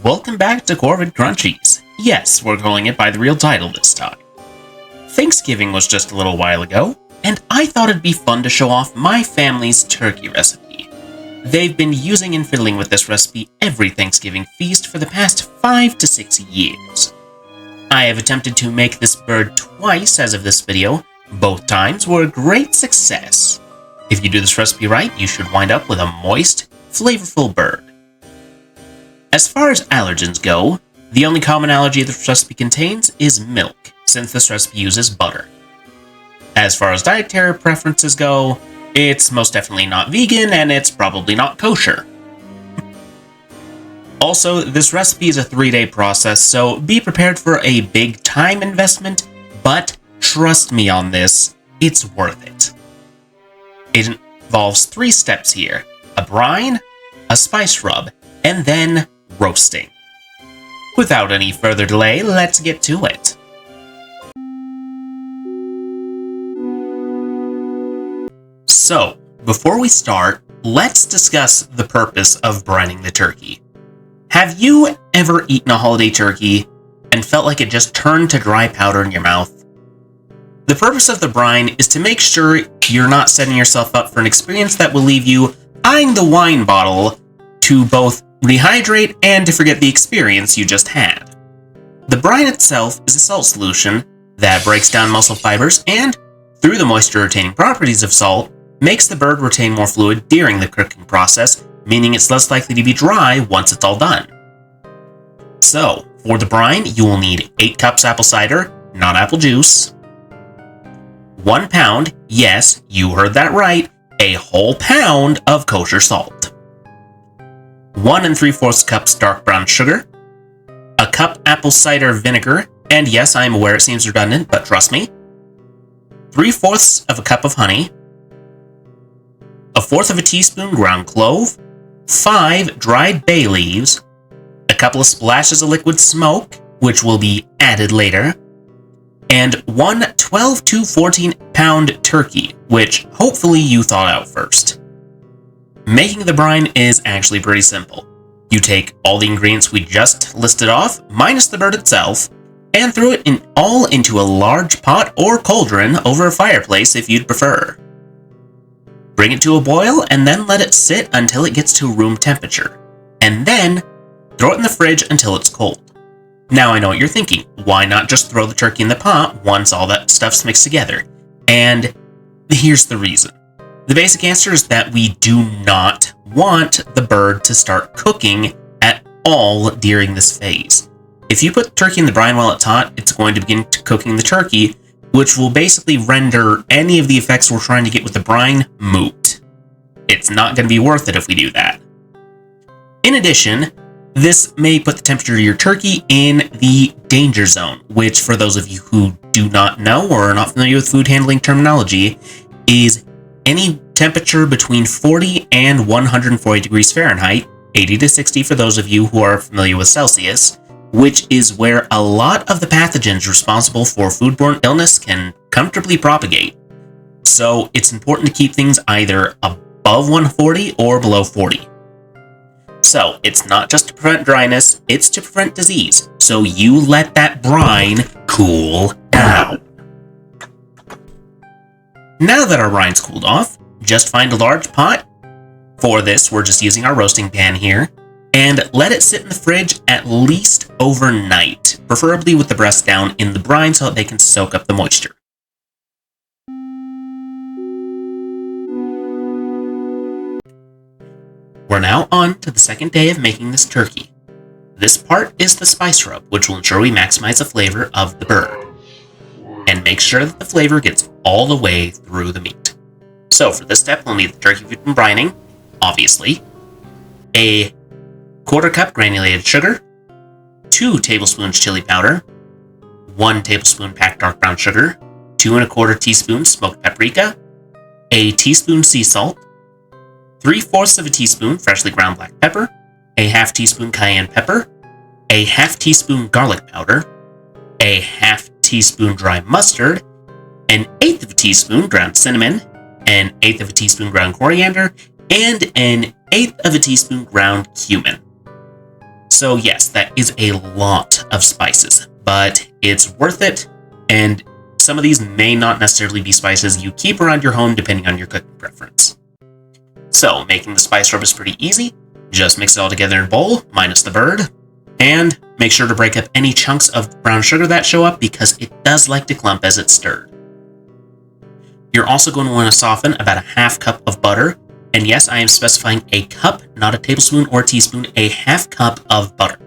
Welcome back to Corvid Crunchies. Yes, we're calling it by the real title this time. Thanksgiving was just a little while ago, and I thought it'd be fun to show off my family's turkey recipe. They've been using and fiddling with this recipe every Thanksgiving feast for the past 5 to 6 years. I have attempted to make this bird twice as of this video. Both times were a great success. If you do this recipe right, you should wind up with a moist, flavorful bird. As far as allergens go, the only common allergy this recipe contains is milk, since this recipe uses butter. As far as dietary preferences go, it's most definitely not vegan, and it's probably not kosher. Also, this recipe is a 3-day process, so be prepared for a big time investment, but trust me on this, it's worth it. It involves 3 steps here: a brine, a spice rub, and then roasting. Without any further delay, let's get to it. So, before we start, let's discuss the purpose of brining the turkey. Have you ever eaten a holiday turkey and felt like it just turned to dry powder in your mouth? The purpose of the brine is to make sure you're not setting yourself up for an experience that will leave you eyeing the wine bottle to both rehydrate and to forget the experience you just had. The brine itself is a salt solution that breaks down muscle fibers and, through the moisture-retaining properties of salt, makes the bird retain more fluid during the cooking process, meaning it's less likely to be dry once it's all done. So, for the brine, you will need 8 cups apple cider, not apple juice, 1 pound, yes, you heard that right, a whole pound of kosher salt, 1 3/4 cups dark brown sugar, a cup apple cider vinegar, and yes, I am aware it seems redundant, but trust me, 3/4 of a cup of honey, 1/4 of a teaspoon ground clove, 5 dried bay leaves, a couple of splashes of liquid smoke, which will be added later, and 1 12 to 14 pound turkey, which hopefully you thawed out first. Making the brine is actually pretty simple. You take all the ingredients we just listed off, minus the bird itself, and throw it all into a large pot or cauldron over a fireplace if you'd prefer. Bring it to a boil and then let it sit until it gets to room temperature, and then throw it in the fridge until it's cold. Now I know what you're thinking, why not just throw the turkey in the pot once all that stuff's mixed together? And here's the reason. The basic answer is that we do not want the bird to start cooking at all during this phase. If you put the turkey in the brine while it's hot, it's going to begin cooking the turkey, which will basically render any of the effects we're trying to get with the brine moot. It's not going to be worth it if we do that. In addition, this may put the temperature of your turkey in the danger zone, which for those of you who do not know or are not familiar with food handling terminology, is any temperature between 40 and 140 degrees Fahrenheit, 80 to 60 for those of you who are familiar with Celsius, which is where a lot of the pathogens responsible for foodborne illness can comfortably propagate. So it's important to keep things either above 140 or below 40. So it's not just to prevent dryness, it's to prevent disease. So you let that brine cool down. Now that our brine's cooled off, just find a large pot. For this, we're just using our roasting pan here, and let it sit in the fridge at least overnight, preferably with the breast down in the brine so that they can soak up the moisture. We're now on to the second day of making this turkey. This part is the spice rub, which will ensure we maximize the flavor of the bird, and make sure that the flavor gets all the way through the meat. So for this step, we'll need the turkey we've been brining, obviously, a 1/4 cup granulated sugar, 2 tablespoons chili powder, 1 tablespoon packed dark brown sugar, 2 1/4 teaspoons smoked paprika, a teaspoon sea salt, 3/4 of a teaspoon freshly ground black pepper, a 1/2 teaspoon cayenne pepper, a 1/2 teaspoon garlic powder, a 1/2 teaspoon dry mustard, an 1/8 of a teaspoon ground cinnamon, an 1/8 of a teaspoon ground coriander, and an 1/8 of a teaspoon ground cumin. So yes, that is a lot of spices, but it's worth it, and some of these may not necessarily be spices you keep around your home depending on your cooking preference. So making the spice rub is pretty easy. Just mix it all together in a bowl, minus the bird, and make sure to break up any chunks of brown sugar that show up because it does like to clump as it's stirred. You're also going to want to soften about a half cup of butter. And yes, I am specifying a cup, not a tablespoon or teaspoon, a half cup of butter.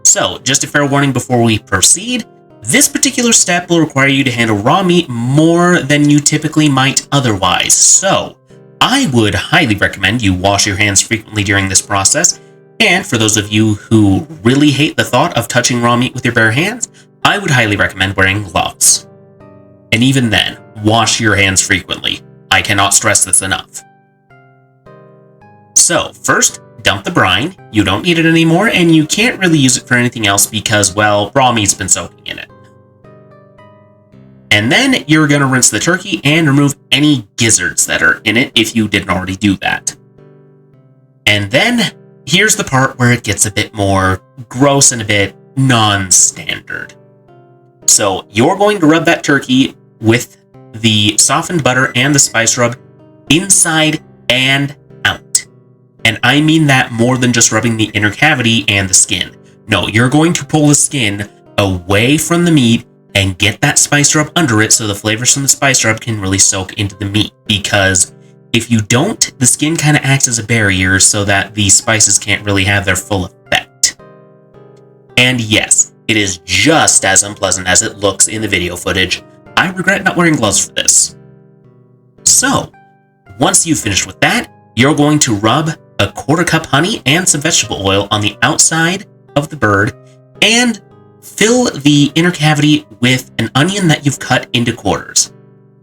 So, just a fair warning before we proceed, this particular step will require you to handle raw meat more than you typically might otherwise. So, I would highly recommend you wash your hands frequently during this process. And for those of you who really hate the thought of touching raw meat with your bare hands, I would highly recommend wearing gloves. And even then, wash your hands frequently. I cannot stress this enough. So, first, dump the brine. You don't need it anymore, and you can't really use it for anything else because, well, raw meat's been soaking in it. And then you're going to rinse the turkey and remove any gizzards that are in it if you didn't already do that. And then, here's the part where it gets a bit more gross and a bit non-standard. So, you're going to rub that turkey with the softened butter and the spice rub inside and out. And I mean that more than just rubbing the inner cavity and the skin. No, you're going to pull the skin away from the meat and get that spice rub under it so the flavors from the spice rub can really soak into the meat. Because if you don't, the skin kind of acts as a barrier so that the spices can't really have their full effect. And yes, it is just as unpleasant as it looks in the video footage. I regret not wearing gloves for this. So, once you've finished with that, you're going to rub a 1/4 cup honey and some vegetable oil on the outside of the bird and fill the inner cavity with an onion that you've cut into quarters.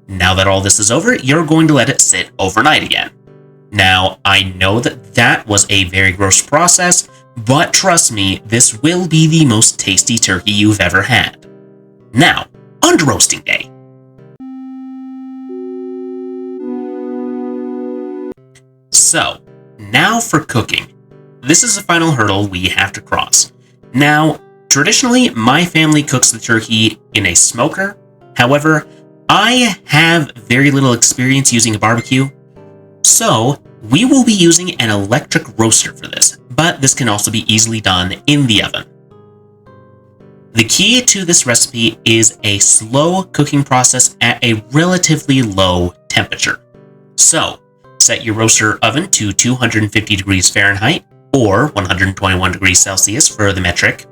Now that all this is over, you're going to let it sit overnight again. Now, I know that was a very gross process, but trust me, this will be the most tasty turkey you've ever had. Now, on to roasting day. So, now for cooking. This is the final hurdle we have to cross. Now, traditionally, my family cooks the turkey in a smoker. However, I have very little experience using a barbecue, so we will be using an electric roaster for this, but this can also be easily done in the oven. The key to this recipe is a slow cooking process at a relatively low temperature. So, set your roaster oven to 250 degrees Fahrenheit or 121 degrees Celsius for the metric.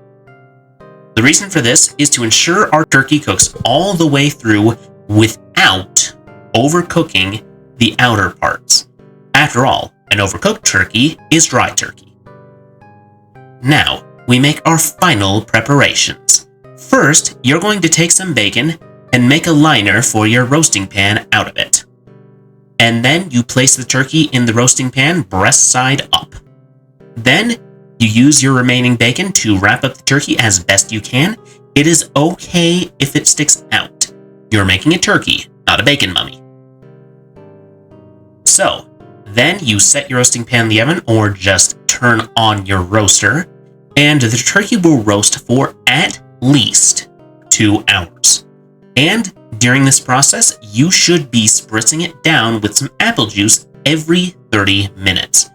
The reason for this is to ensure our turkey cooks all the way through without overcooking the outer parts. After all, an overcooked turkey is dry turkey. Now, we make our final preparations. First, you're going to take some bacon and make a liner for your roasting pan out of it. And then you place the turkey in the roasting pan breast side up. Then you use your remaining bacon to wrap up the turkey as best you can. It is okay if it sticks out. You're making a turkey, not a bacon mummy. So, then you set your roasting pan in the oven or just turn on your roaster, and the turkey will roast for at least 2 hours. And during this process, you should be spritzing it down with some apple juice every 30 minutes.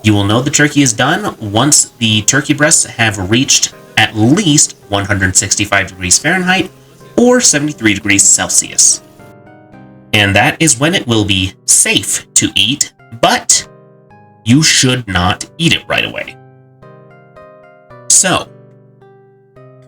You will know the turkey is done once the turkey breasts have reached at least 165 degrees Fahrenheit or 73 degrees Celsius. And that is when it will be safe to eat, but you should not eat it right away. So,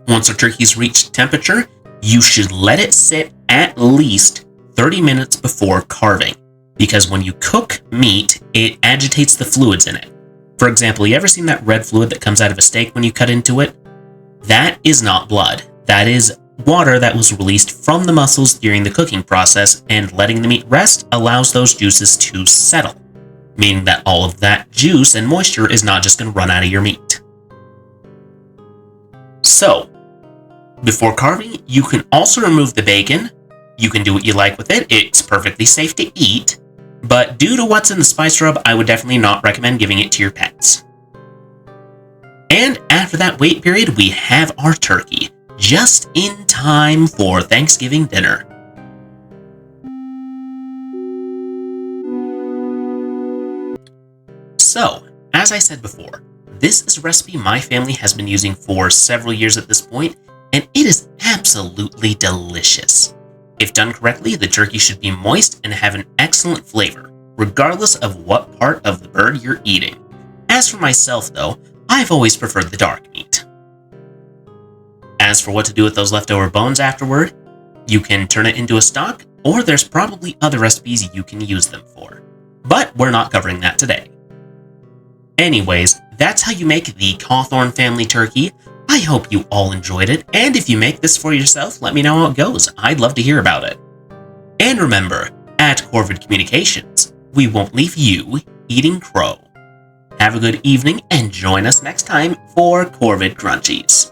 once our turkey's reached temperature, you should let it sit at least 30 minutes before carving, because when you cook meat, it agitates the fluids in it. For example, you ever seen that red fluid that comes out of a steak when you cut into it? That is not blood. That is water that was released from the muscles during the cooking process, and letting the meat rest allows those juices to settle, meaning that all of that juice and moisture is not just going to run out of your meat. So, before carving, you can also remove the bacon. You can do what you like with it. It's perfectly safe to eat, but due to what's in the spice rub, I would definitely not recommend giving it to your pets. And after that wait period, we have our turkey, just in time for Thanksgiving dinner. So, as I said before, this is a recipe my family has been using for several years at this point, and it is absolutely delicious. If done correctly, the turkey should be moist and have an excellent flavor, regardless of what part of the bird you're eating. As for myself, though, I've always preferred the dark meat. As for what to do with those leftover bones afterward, you can turn it into a stock, or there's probably other recipes you can use them for. But we're not covering that today. Anyways, that's how you make the Cawthorn family turkey. I hope you all enjoyed it, and if you make this for yourself, let me know how it goes. I'd love to hear about it. And remember, at Corvid Communications, we won't leave you eating crow. Have a good evening, and join us next time for Corvid Crunchies.